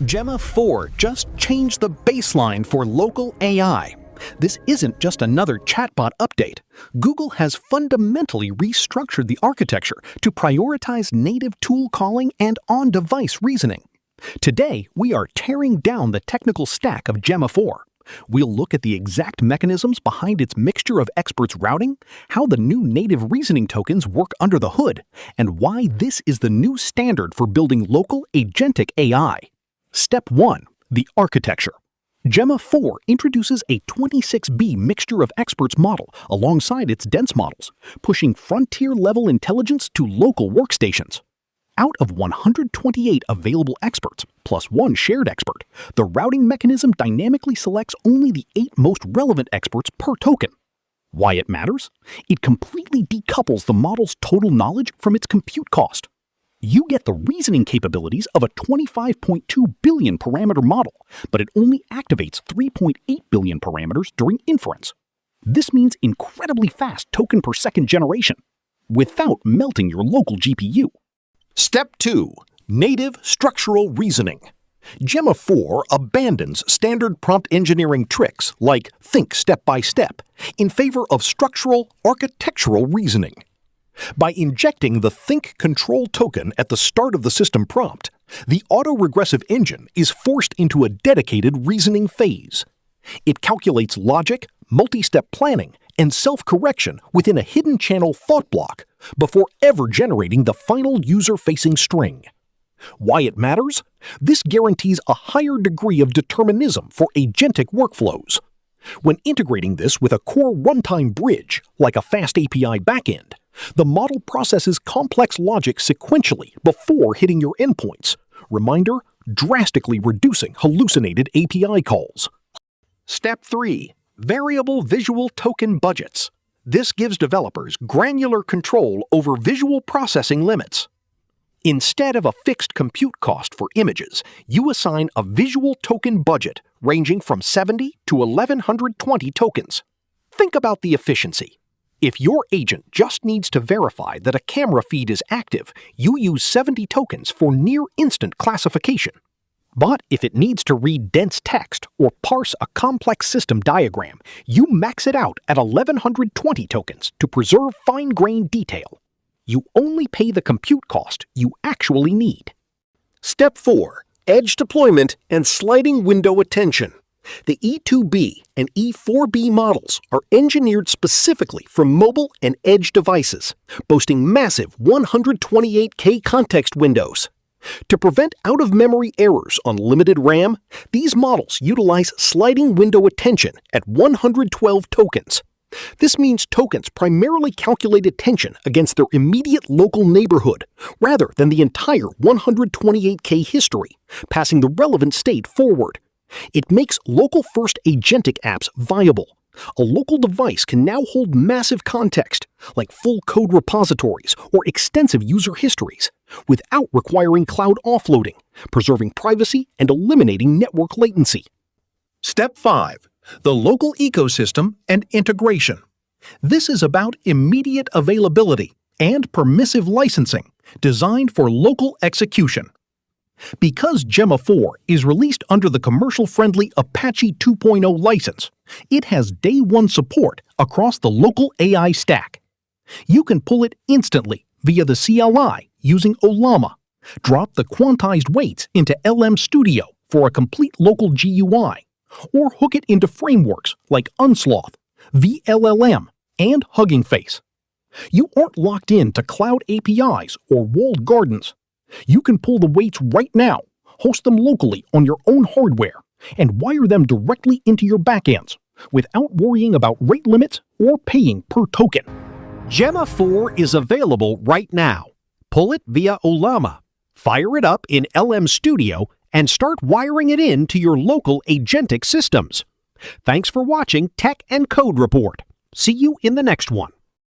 Gemma 4 just changed the baseline for local AI. This isn't just another chatbot update. Google has fundamentally restructured the architecture to prioritize native tool calling and on-device reasoning. Today, we are tearing down the technical stack of Gemma 4. We'll look at the exact mechanisms behind its mixture of experts routing, how the new native reasoning tokens work under the hood, and why this is the new standard for building local agentic AI. Step 1. The architecture. Gemma 4 introduces a 26B mixture of experts model alongside its dense models, pushing frontier-level intelligence to local workstations. Out of 128 available experts, plus one shared expert, the routing mechanism dynamically selects only the 8 most relevant experts per token. Why it matters? It completely decouples the model's total knowledge from its compute cost. You get the reasoning capabilities of a 25.2 billion parameter model, but it only activates 3.8 billion parameters during inference. This means incredibly fast token per second generation, without melting your local GPU. Step 2. Native Structural Reasoning. Gemma 4 abandons standard prompt engineering tricks like think step by step in favor of structural architectural reasoning. By injecting the think control token at the start of the system prompt, the autoregressive engine is forced into a dedicated reasoning phase. It calculates logic, multi-step planning, and self-correction within a hidden channel thought block before ever generating the final user-facing string. Why it matters? This guarantees a higher degree of determinism for agentic workflows. When integrating this with a core runtime bridge, like a fast API backend, the model processes complex logic sequentially before hitting your endpoints. Reminder, drastically reducing hallucinated API calls. Step 3. Variable Visual Token Budgets. This gives developers granular control over visual processing limits. Instead of a fixed compute cost for images, you assign a visual token budget ranging from 70 to 1120 tokens. Think about the efficiency. If your agent just needs to verify that a camera feed is active, you use 70 tokens for near-instant classification. But if it needs to read dense text or parse a complex system diagram, you max it out at 1120 tokens to preserve fine-grained detail. You only pay the compute cost you actually need. Step 4. Edge Deployment and Sliding Window Attention. The E2B and E4B models are engineered specifically for mobile and edge devices, boasting massive 128K context windows. To prevent out-of-memory errors on limited RAM, these models utilize sliding window attention at 112 tokens. This means tokens primarily calculate attention against their immediate local neighborhood, rather than the entire 128K history, passing the relevant state forward. It makes local-first agentic apps viable. A local device can now hold massive context, like full code repositories or extensive user histories, without requiring cloud offloading, preserving privacy and eliminating network latency. Step 5. The local ecosystem and integration. This is about immediate availability and permissive licensing, designed for local execution. Because Gemma 4 is released under the commercial-friendly Apache 2.0 license, it has day one support across the local AI stack. You can pull it instantly via the CLI using Ollama, drop the quantized weights into LM Studio for a complete local GUI, or hook it into frameworks like Unsloth, VLLM, and Hugging Face. You aren't locked in to cloud APIs or walled gardens. You can pull the weights right now, host them locally on your own hardware, and wire them directly into your backends without worrying about rate limits or paying per token. Gemma 4 is available right now. Pull it via Ollama, fire it up in LM Studio, and start wiring it in to your local agentic systems. Thanks for watching Tech and Code Report. See you in the next one.